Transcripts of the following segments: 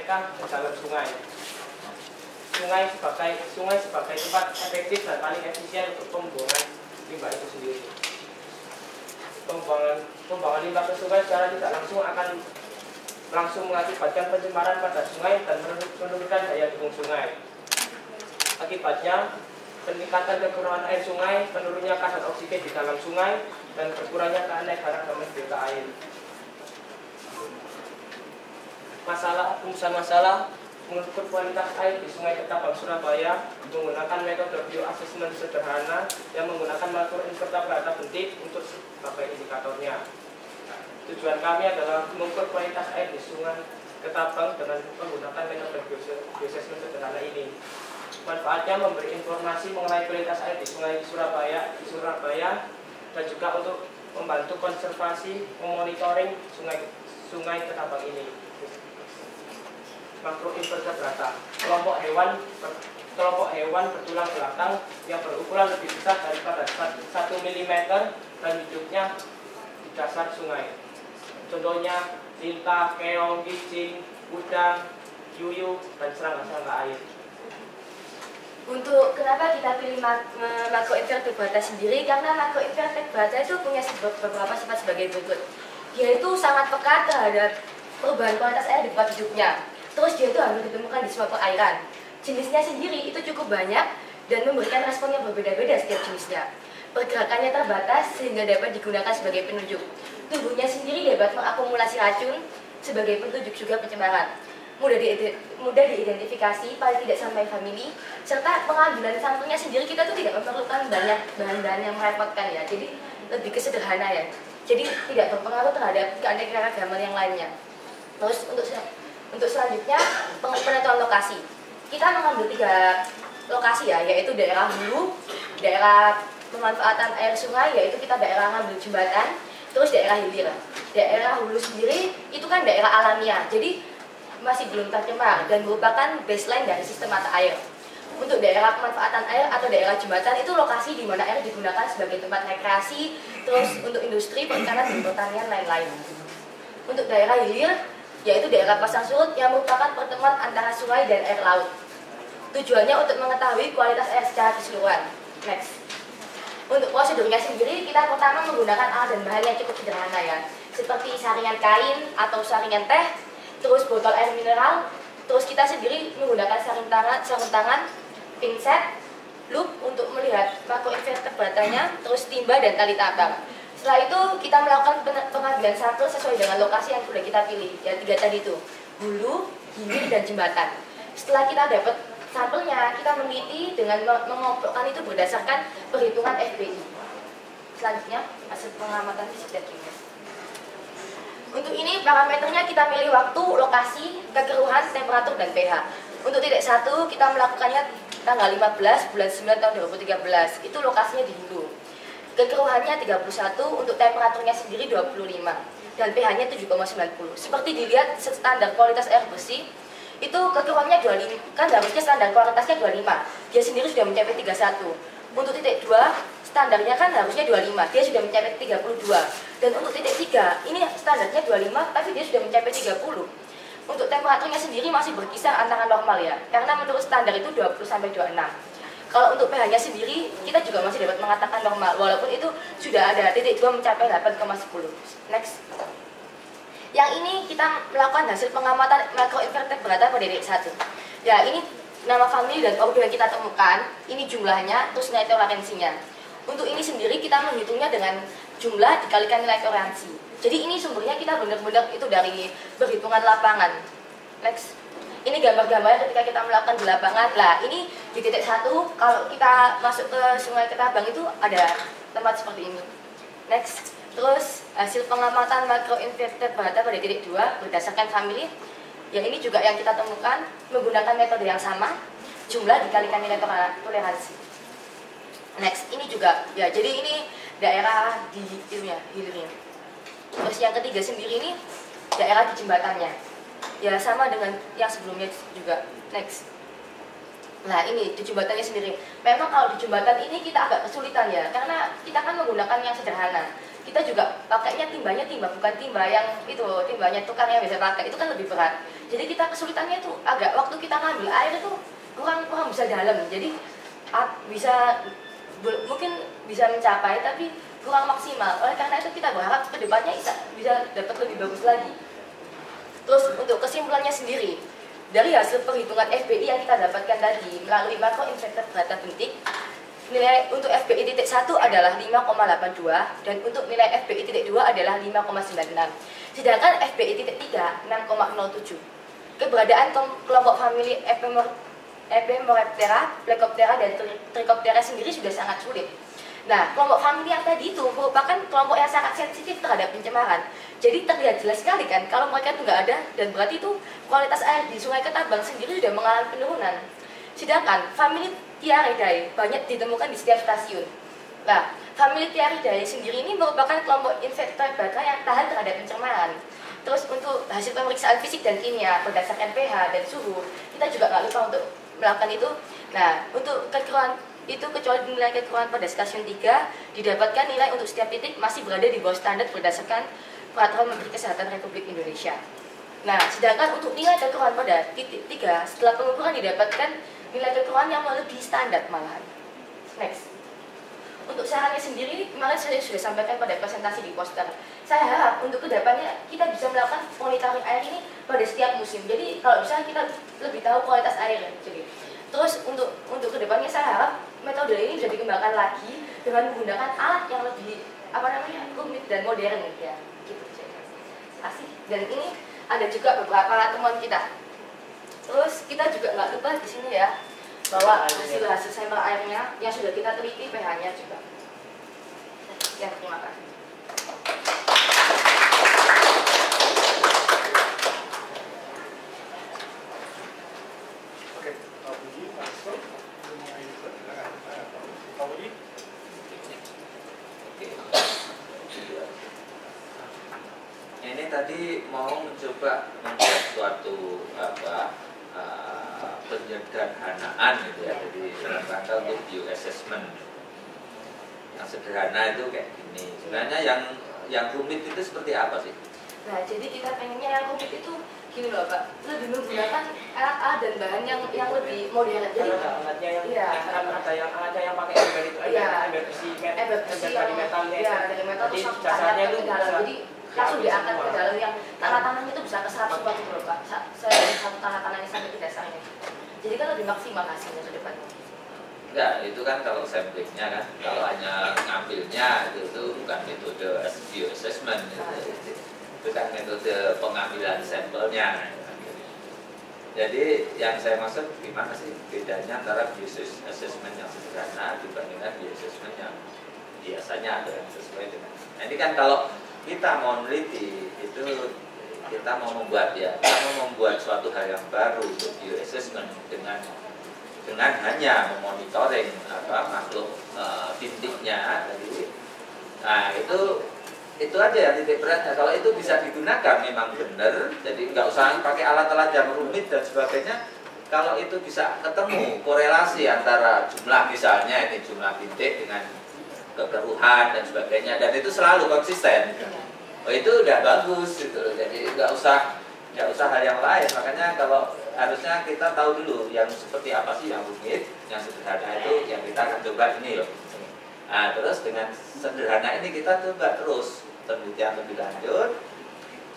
mereka ke dalam sungai. Sungai sebagai tempat efektif dan paling efisien untuk pembuangan limbah itu sendiri. Pembuangan limbah ke sungai secara tidak langsung akan langsung mengakibatkan pencemaran pada sungai dan menurunkan daya dukung sungai. Akibatnya, peningkatan kekurangan air sungai, menurunnya kadar oksigen di dalam sungai, dan berkurangnya keanekaragaman biota air. Masalah mengukur kualitas air di Sungai Ketapang, Surabaya menggunakan metode bioassessment sederhana yang menggunakan makroinvertebrata bentik untuk sebagai indikatornya. Tujuan kami adalah mengukur kualitas air di Sungai Ketapang dengan menggunakan metode bioassessment sederhana ini. Manfaatnya memberi informasi mengenai kualitas air di Surabaya, dan juga untuk membantu konservasi memonitoring sungai Ketapang ini. Makroinvertebrata, kelompok hewan bertulang belakang yang berukuran lebih besar daripada 1 mm dan hidupnya di dasar sungai. Contohnya lintah, keong, cicing, udang, yuyu, dan serangga-serangga air. Untuk kenapa kita pilih makroinvertebrata sendiri? Karena makroinvertebrata itu punya beberapa sifat sebagai berikut. Dia itu sangat peka terhadap perubahan kualitas air di tempat hidupnya. Terus dia itu hampir ditemukan di semua perairan. Jenisnya sendiri itu cukup banyak dan memberikan respon yang berbeda-beda setiap jenisnya. Pergerakannya terbatas sehingga dapat digunakan sebagai penunjuk. Tubuhnya sendiri dapat mengakumulasi racun sebagai penunjuk juga pencemaran. Mudah diidentifikasi, paling tidak sampai famili, serta pengambilan sampelnya sendiri kita tuh tidak memerlukan banyak bahan-bahan yang merepotkan ya. Jadi lebih kesederhana ya. Jadi tidak berpengaruh terhadap keanekaragaman yang lainnya. Terus untuk selanjutnya penentuan lokasi. Kita mengambil 3 lokasi ya, yaitu daerah hulu, daerah pemanfaatan air sungai, yaitu kita daerah ngambil jembatan, terus daerah hilir. Daerah hulu sendiri itu kan daerah alamiah, jadi masih belum tercemar dan merupakan baseline dari sistem mata air. Untuk daerah pemanfaatan air atau daerah jembatan itu lokasi di mana air digunakan sebagai tempat rekreasi, terus untuk industri, perikanan, dan pertanian lain-lain. Untuk daerah hilir, yaitu daerah pasang surut yang merupakan pertemuan antara sungai dan air laut. Tujuannya untuk mengetahui kualitas air secara keseluruhan. Next. Untuk prosedurnya sendiri, kita pertama menggunakan alat dan bahan yang cukup sederhana ya, seperti saringan kain atau saringan teh, terus botol air mineral, terus kita sendiri menggunakan sarung tangan, pinset, loop untuk melihat makroinvertebratanya, terus timba dan tali tabang. Setelah itu kita melakukan pengambilan sampel sesuai dengan lokasi yang sudah kita pilih, ya 3 tadi itu, hulu, hilir, dan jembatan. Setelah kita dapat sampelnya, kita meneliti dengan mengobrolkan itu berdasarkan perhitungan FBI. Selanjutnya, hasil pengamatan fisik dan kimia. Untuk ini parameternya kita pilih waktu, lokasi, kekeruhan, temperatur, dan pH. Untuk titik 1 kita melakukannya tanggal 15 bulan 9 tahun 2013. Itu lokasinya di hulu. Kekeruhannya 31, untuk temperaturnya sendiri 25 dan pH-nya 7,90. Seperti dilihat standar kualitas air bersih itu kekeruhannya 25, kan harusnya standar kualitasnya 25. Dia sendiri sudah mencapai 31. Untuk titik 2 standarnya kan harusnya 25, dia sudah mencapai 32. Dan untuk titik 3 ini standarnya 25 tapi dia sudah mencapai 30. Untuk temperaturnya sendiri masih berkisar antara normal ya, karena menurut standar itu 20 sampai 26. Kalau untuk pH-nya sendiri, kita juga masih dapat mengatakan normal, walaupun itu sudah ada titik 2 mencapai 8,10. Next. Yang ini kita melakukan hasil pengamatan makroinvertebrata pada titik 1. Ya, ini nama famili dan ordo yang kita temukan, ini jumlahnya, terus nilai toleransinya. Untuk ini sendiri kita menghitungnya dengan jumlah dikalikan nilai toleransi. Jadi ini sumbernya kita benar-benar itu dari perhitungan lapangan. Next. Ini gambar-gambarnya ketika kita melakukan di lapangan. Lah, ini di titik 1, kalau kita masuk ke Sungai Ketapang itu ada tempat seperti ini. Next. Terus hasil pengamatan makroinvertebrata pada titik 2 berdasarkan famili. Ya, ini juga yang kita temukan menggunakan metode yang sama, jumlah dikalikan nilai toleransi. Next, ini juga ya, jadi ini daerah di hilirnya. Terus yang ketiga sendiri ini daerah di jembatannya. Ya, sama dengan yang sebelumnya juga. Next. Nah, ini di jembatannya sendiri. Memang kalau di jembatan ini kita agak kesulitan ya, karena kita kan menggunakan yang sederhana. kita juga pakainya timbanya bukan timba yang itu, timbanya tukang yang biasa pakai, itu kan lebih berat. Jadi kita kesulitannya itu agak waktu kita ngambil air itu kurang bisa dalam, jadi bisa mungkin bisa mencapai tapi kurang maksimal. Oleh karena itu kita berharap ke depannya bisa dapat lebih bagus lagi. Terus untuk kesimpulannya sendiri, dari hasil perhitungan FBI yang kita dapatkan tadi melalui makro invertebrata bentik, nilai untuk FBI titik 1 adalah 5,82 dan untuk nilai FBI titik 2 adalah 5,96. Sedangkan FBI titik 3 6,07. Keberadaan kelompok famili Epemereptera, Plecoptera dan Trichoptera sendiri sudah sangat sulit. Nah, kelompok famili yang tadi itu merupakan kelompok yang sangat sensitif terhadap pencemaran. Jadi terlihat jelas sekali kan kalau mereka itu nggak ada, dan berarti itu kualitas air di Sungai Ketabang sendiri sudah mengalami penurunan. Sedangkan famili Tiaridae banyak ditemukan di setiap stasiun. Nah, famili Tiaridae sendiri ini merupakan kelompok invertebrata yang tahan terhadap pencemaran. Terus untuk hasil pemeriksaan fisik dan kimia berdasarkan pH dan suhu, kita juga nggak lupa untuk melakukan itu. Nah, untuk kekeruan itu kecuali nilai kekeruan pada stasiun 3 didapatkan nilai untuk setiap titik masih berada di bawah standar berdasarkan Peraturan Menteri Kesehatan Republik Indonesia. Nah, sedangkan untuk nilai kekeruan pada titik 3 setelah pengukuran didapatkan nilai kekeruan yang melebihi standar malahan. Next. Untuk sarannya sendiri, kemarin saya sudah sampaikan pada presentasi di poster. Saya harap untuk kedepannya kita bisa melakukan monitoring air ini pada setiap musim. Jadi kalau bisa kita lebih tahu kualitas air. Jadi, terus untuk kedepannya saya harap metode ini bisa dikembangkan lagi dengan menggunakan alat yang lebih rumit dan modern ya. Gitu. Asik. Dan ini ada juga beberapa temuan kita. Terus kita juga nggak lupa di sini ya, bahwa hasil sampel airnya yang sudah kita teliti pH-nya juga. Ya, terima kasih. Oke, Pak Budi, masuk. Pak Budi. Ini tadi mau mencoba membuat suatu penyederhanaan gitu ya, jadi dalam rangka untuk bioassessment yang sederhana itu kayak gini. Sebenarnya yang rumit itu seperti apa sih? Nah, jadi kita pengennya yang rumit itu gini loh Pak, lebih menggunakan alat-alat dan bahan yang lebih modern. Jadi alatnya yang iya, alatnya yang pakai ember itu, ember besi dari metalnya. Iya, dari metal Jadi terus dasarnya itu ke dalam. Jadi langsung diangkat ke dalam, yang tanah-tanahnya itu bisa ke 140 loh Pak. Saya dari satu tanah-tanahnya sampai ke dasarnya. Jadi kan lebih maksimal hasilnya ke depannya. Enggak, itu kan kalau samplingnya kan, kalau hanya ngambilnya itu bukan metode bioassessment, itu kan metode pengambilan sampelnya. Jadi yang saya maksud gimana sih bedanya antara bioassessment yang sederhana dibandingkan bioassessment yang biasanya ada yang sesuai dengan. Nah, ini kan kalau kita mau meneliti itu kita mau membuat suatu hal yang baru untuk bioassessment dengan hanya memonitoring makhluk bintiknya tadi. Nah, itu aja yang titik beratnya. Kalau itu bisa digunakan memang benar, jadi nggak usah pakai alat-alat yang rumit dan sebagainya. Kalau itu bisa ketemu korelasi antara jumlah, misalnya ini jumlah bintik dengan kekeruhan dan sebagainya, dan itu selalu konsisten. Oh, itu udah bagus gitu. Jadi nggak usah hal yang lain. Makanya kalau harusnya kita tahu dulu yang seperti apa sih yang rumit, yang sederhana itu yang kita akan coba ini loh. Nah, terus dengan sederhana ini kita coba terus penelitian lebih lanjut.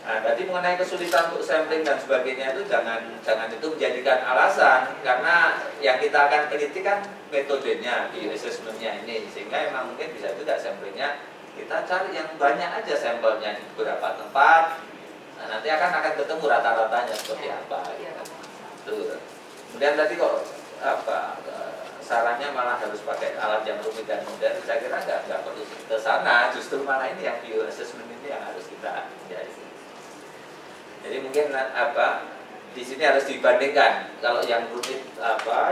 Nah, tadi mengenai kesulitan untuk sampling dan sebagainya itu jangan itu menjadikan alasan, karena yang kita akan teliti kan metodenya, bioassessment-nya ini, sehingga emang mungkin bisa juga samplingnya kita cari yang banyak aja sampelnya di beberapa tempat. Nah, nanti akan ketemu rata-ratanya seperti apa gitu. Tuh. Kemudian tadi kok sarannya malah harus pakai alat yang rumit dan modern. Saya kira nggak perlu ke sana, justru malah ini yang bioassessment ini yang harus kita hindari. Jadi mungkin di sini harus dibandingkan kalau yang rumit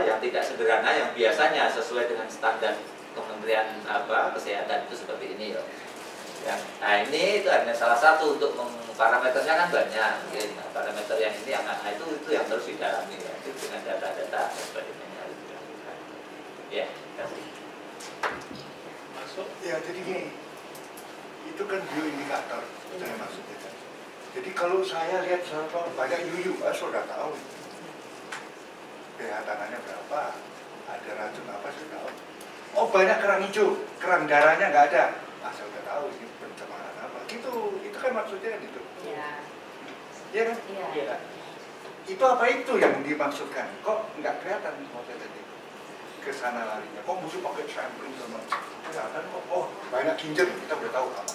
yang tidak sederhana, yang biasanya sesuai dengan standar Kementerian Kesehatan itu seperti ini ya. Nah, ini itu hanya salah satu untuk parameternya kan banyak. Mungkin parameter yang ini itu yang terus didalami ya. Itu dengan data-data dan sebagainya harus dilakukan. Ya, kasih. Masuk. Ya, jadi gini. itu kan bioindikator, itu yang maksudnya. Jadi kalau saya lihat banyak yuyu, sudah tahu pH tanahnya berapa, ada racun apa sudah tahu. Oh banyak kerang hijau, kerang darahnya nggak ada, saya udah tahu ini pencemaran apa. Itu kan maksudnya gitu. Iya. Iya kan? Iya. Iya. Itu apa itu yang dimaksudkan? Kok nggak kelihatan maksudnya tadi? Kesana larinya. Kok musuh pakai sampling sama kelihatan kok? Oh banyak ginjal, kita udah tahu apa.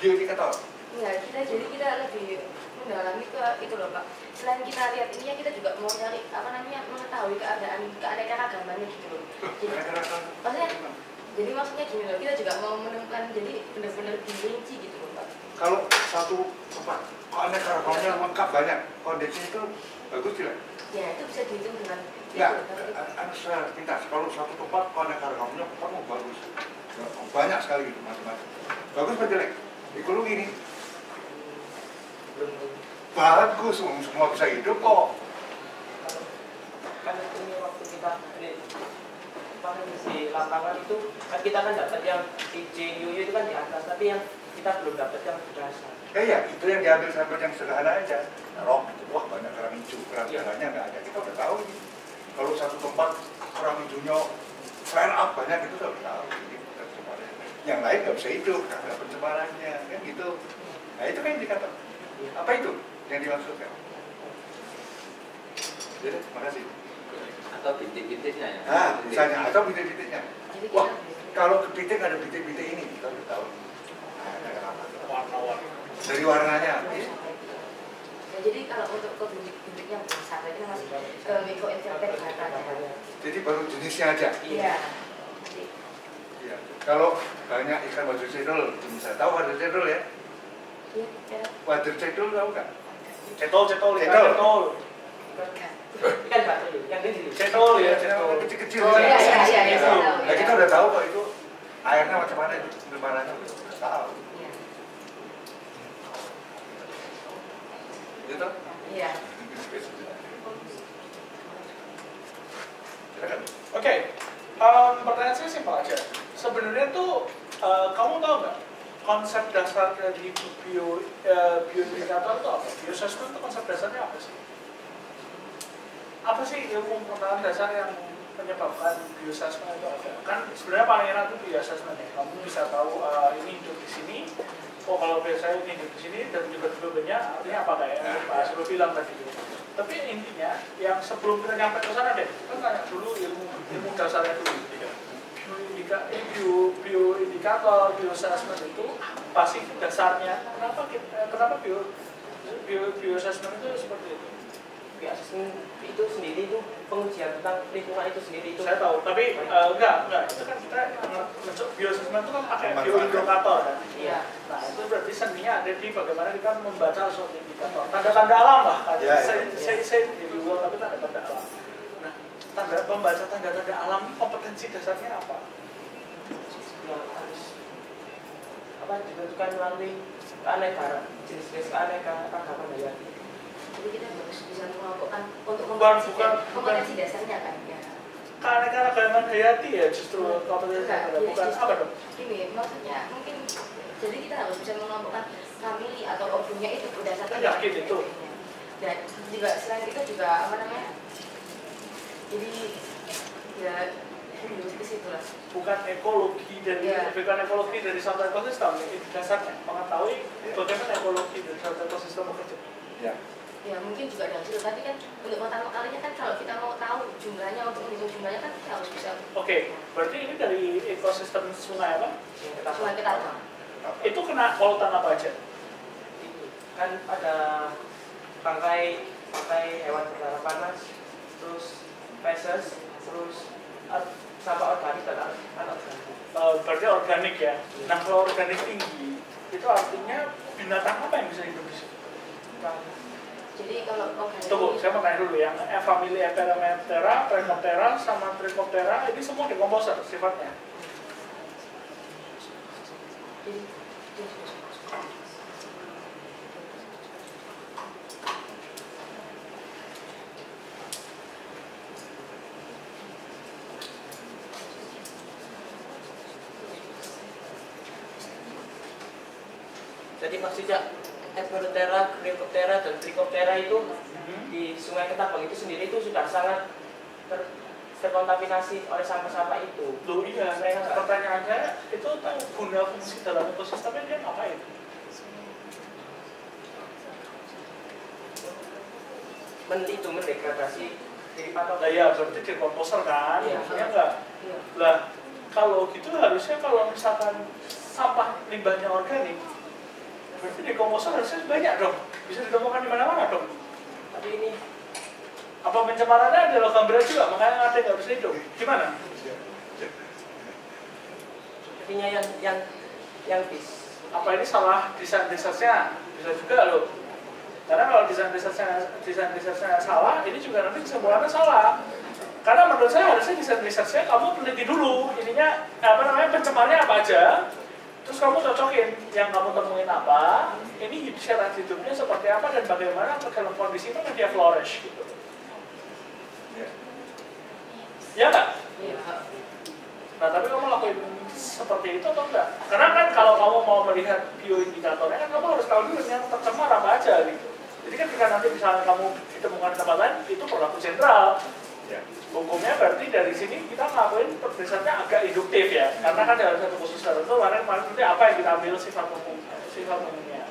Bioindikator. Iya, jadi kita lebih mendalami ke itu loh Pak. Selain kita lihat ini ya, kita juga mau cari mengetahui keanekaragamannya gitu loh. Jadi maksudnya gini loh, kita juga mau menemukan jadi benar-benar dirinci gitu loh Pak. Kalau satu tempat keanekaragamannya lengkap banyak, kondisi itu bagus tidak? Ya itu bisa dihitung dengan Ya, saya minta kalau satu tempat keanekaragamannya kamu bagus, banyak sekali gitu macam-macam. Bagus apa jelek? Ekologi ini bagus, semua bisa hidup kok. Kan ini waktu kita di lapangan itu kan kita kan dapat yang IJU itu kan di atas, tapi yang kita belum dapat yang dasar. Ya, itu yang diambil sampel yang sederhana aja. Rock, wah banyak kerang hijau, kerang darahnya nggak ada. Kita udah tahu nih. Kalau satu tempat kerang hijaunya flare up banyak itu udah tahu. Yang lain nggak bisa hidup karena pencemarannya, kan gitu. Nah itu kan indikator. Apa itu yang dimaksudkan? Jadi, makasih. Atau bintik-bintiknya ya? Misalnya, atau bintik-bintiknya. Wah, kalau kepiting ada bintik-bintik ini, kita udah tahu. Nah, ada kenapa? Warna-warni. Dari warnanya. Ya, jadi kalau untuk ke bintik-bintiknya besar, itu masih mikroinverted data. Jadi baru jenisnya aja. Iya. Iya. Kalau banyak ikan wader cedul, bisa tahu wader cedul ya? Iya. Wader cedul tahu nggak? Cetol. Ikan batu, yang ini. Cetol ya, Cedul cetol. kecil-kecil. Oh iya. Nah, kita udah tahu kok itu airnya macam mana itu, pencemarannya udah tahu. Iya. Gitu? Iya. Silakan. Oke, pertanyaan saya simpel aja. Sebenarnya tuh kamu tahu nggak konsep dasar dari bioindikator itu apa? Bioassessment itu konsep dasarnya apa sih? Apa sih ilmu pengetahuan dasar yang menyebabkan bioassessment itu ada? Kan sebenarnya paling enak itu bioassessment ya. Kamu bisa tahu ini hidup di sini. Oh kalau biasanya ini hidup di sini dan juga banyak artinya apa kayak yang Pak Asro bilang tadi. Tapi intinya yang sebelum kita nyampe ke sana deh, kita tanya dulu ilmu dasarnya dulu. Bioindikator, bioassessment itu apa sih dasarnya? Kenapa bioassessment itu seperti itu? Bioassessment itu sendiri itu pengujian tentang lingkungan itu sendiri itu. Saya tahu, tapi enggak. Itu kan kita bioassessment itu kan pakai bioindikator kan. Iya. Nah itu berarti seninya ada di bagaimana kita membaca suatu indikator. Tanda-tanda alam lah. Saya jadi uang tapi tanda-tanda alam. Nah, membaca tanda-tanda alam kompetensi dasarnya apa? Yang harus ditentukan melalui keanekaragaman, jenis-jenis keanekaragaman hayati. Jadi kita harus bisa mengelompokkan untuk Bukan. kompetensi dasarnya kan ya. Keanekaragaman hayati ya justru kompetensi dasarnya, bukan apa dong? Gini, maksudnya mungkin jadi kita harus bisa mengelompokkan famili atau objeknya itu berdasarkan Yakin itu. Dan juga selain itu juga jadi ya ke situ lah. Bukan ekologi dari suatu ekosistem, itu dasarnya mengetahui bagaimana ekologi dari suatu ekosistem bekerja. Ya. Ya mungkin juga dari situ, tapi kan untuk pertama kalinya kan kalau kita mau tahu jumlahnya, untuk menghitung jumlahnya kan kita harus bisa. Oke, berarti ini dari ekosistem sungai apa? Sungai Ketapang. Itu kena polutan apa aja? Itu kan ada bangkai hewan berdarah panas, terus feces, terus sampah organik dan anorganik. Berarti organik ya. Nah kalau organik tinggi, itu artinya binatang apa yang bisa hidup di situ? Jadi kalau organik Tunggu, saya mau tanya dulu yang famili Ephemeroptera, Trichoptera, sama Trichoptera ini semua dekomposer sifatnya. Jadi maksudnya Hepatoptera, Glycoptera, dan Trichoptera itu di Sungai Ketapang itu sendiri itu sudah sangat terkontaminasi oleh sampah-sampah itu. Loh iya, pertanyaannya itu tuh guna fungsi dalam ekosistemnya dia ngapain? Mendegradasi diri pathogen. Nah ya berarti dekomposer kan? Iya. Ya enggak? Iya. Lah kalau gitu harusnya kalau misalkan sampah limbahnya organik, berarti dekomposer harusnya banyak dong, bisa ditemukan di mana-mana dong. Tapi ini Apa pencemarannya ada logam berat juga, makanya ada yang nggak bisa hidup? Gimana? artinya yang bis. Apa ini salah desain researchnya? Bisa juga loh. Karena kalau desain researchnya salah, ini juga nanti kesimpulannya salah. Karena menurut saya harusnya desain researchnya kamu teliti dulu, ininya apa namanya pencemarnya apa aja, terus kamu cocokin yang kamu temuin apa, ini syarat hidupnya seperti apa dan bagaimana dalam kondisi mana dia flourish gitu. Ya nggak? Nah tapi kamu lakuin seperti itu atau enggak? Karena kan kalau kamu mau melihat bioindikatornya kan kamu harus tahu dulu yang tercemar apa aja gitu. Jadi kan ketika nanti misalnya kamu ditemukan di tempat lain, itu berlaku sentral. Hukumnya berarti dari sini kita ngelakuin risetnya agak induktif ya. Karena kan dalam satu khusus tertentu, kemarin nanti apa yang kita ambil sifat umumnya.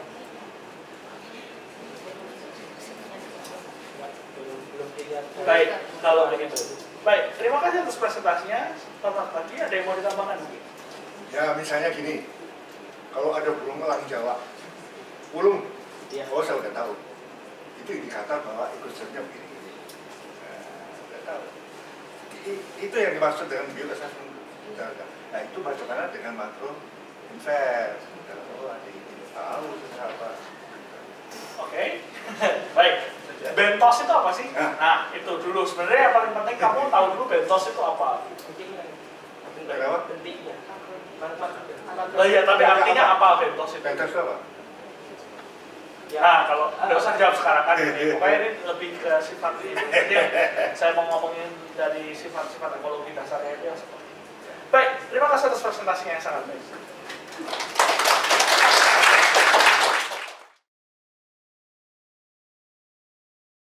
Baik, kalau begitu. Baik, terima kasih atas presentasinya. Selamat pagi, ada yang mau ditambahkan mungkin? Ya misalnya gini, kalau ada burung elang Jawa, burung, oh saya udah tahu, itu indikator bahwa ekosistemnya begini. Udah tahu. Itu yang dimaksud dengan bioassessment. Nah itu bagaimana dengan makro invest? Oh ada ini tahu apa. Oke, baik. Bentos itu apa sih? Nah, itu dulu. Sebenarnya yang paling penting kamu tahu dulu bentos itu apa. Bentiknya. Oh iya, tapi artinya apa bentos itu? Bentos itu apa? Nah, kalau nggak usah jawab sekarang kan ini. Pokoknya ini lebih ke sifat ini. Jadi saya mau ngomongin dari sifat-sifat ekologi dasarnya itu yang seperti itu. Baik, terima kasih atas presentasinya yang sangat baik.